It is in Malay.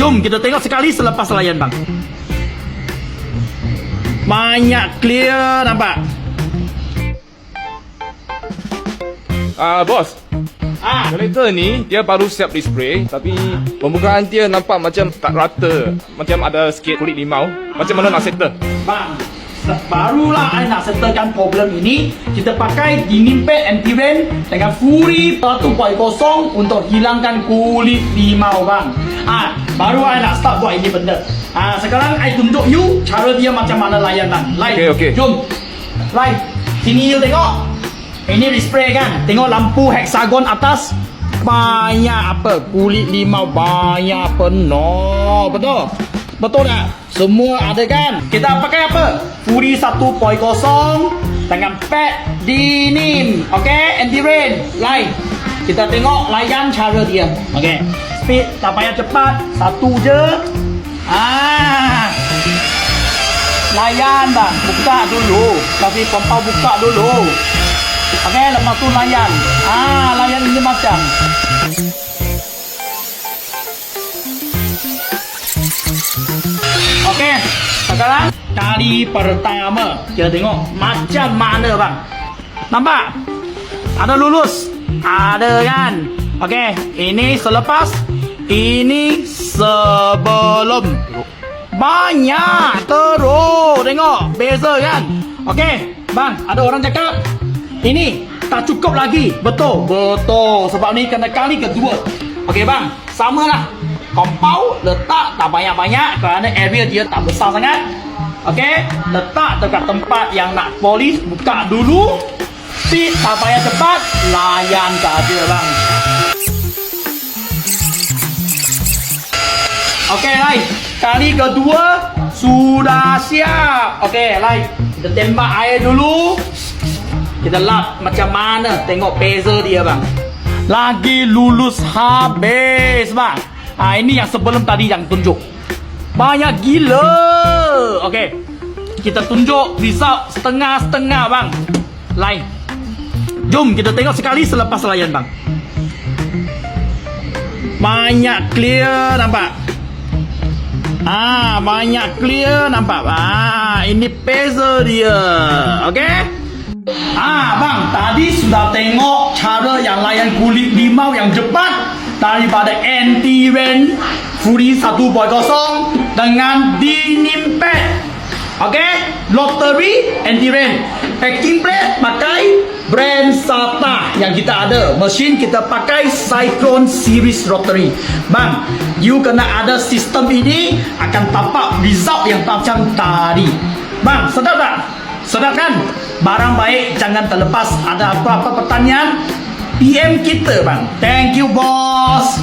Jom kita tengok sekali selepas layan bang. Banyak clear nampak. Bos, kolektor ni dia baru siap display, tapi pembukaan dia nampak macam tak rata, macam ada sikit kulit limau. Macam mana nak settle? Bang, barulah I nak settlekan problem ini. Kita pakai denim pad anti-rain dengan Fury 1.0 untuk hilangkan kulit limau bang. Baru I nak start buat ini benda. Sekarang I tunjuk you cara dia macam mana layan bang. Lai, Okay. jom. Lai, sini you tengok. Ini display kan. Tengok lampu hexagon atas. Banyak apa? Kulit limau banyak penuh. Betul? Betul tak? Semua ada kan? Kita pakai apa? Fury 1.0 dengan pad denim. Okay? Anti-rain. Lai. Kita tengok layan cara dia. Okay. Speed tak payah cepat. Satu je. Layan bang. Buka dulu. Kasih pompau buka dulu. Okay, lepas tu layan. Layan ini macam. Okay, sekarang kali pertama kita tengok macam mana bang. Nampak? Ada lulus? Ada kan? Okay, ini selepas, ini sebelum. Banyak teruk. Tengok, beza kan? Okay, bang, ada orang cakap ini tak cukup lagi. Betul. Betul. Sebab ni kena kali kedua. Okey bang, samalah. Kompau letak tak banyak-banyak kerana area dia tak besar sangat. Okey, letak dekat tempat yang nak polish, buka dulu. Speed tak payah cepat, layan saja bang. Okey, Lai. Kali kedua sudah siap. Okey, Lai. Kita tembak air dulu. Kita lap macam mana. Tengok beza dia bang. Lagi lulus habis bang. Ini yang sebelum tadi yang tunjuk. Banyak gila. Okey. Kita tunjuk result setengah-setengah bang. Lain. Jom kita tengok sekali selepas layan bang. Banyak clear nampak. Banyak clear nampak. Ini beza dia. Okey. Bang, tadi sudah tengok cara yang layan kulit limau yang cepat daripada anti-rain Fury 1.0 dengan denim pad. Okay, Lottery anti-rain. Packing plate pakai brand SATA yang kita ada. Mesin kita pakai Cyclone series rotary. Bang, you kena ada sistem ini akan dapat result yang macam tadi. Bang, sedap tak? Sedap kan? Barang baik, jangan terlepas. Ada apa-apa pertanyaan, PM kita bang. Thank you bos.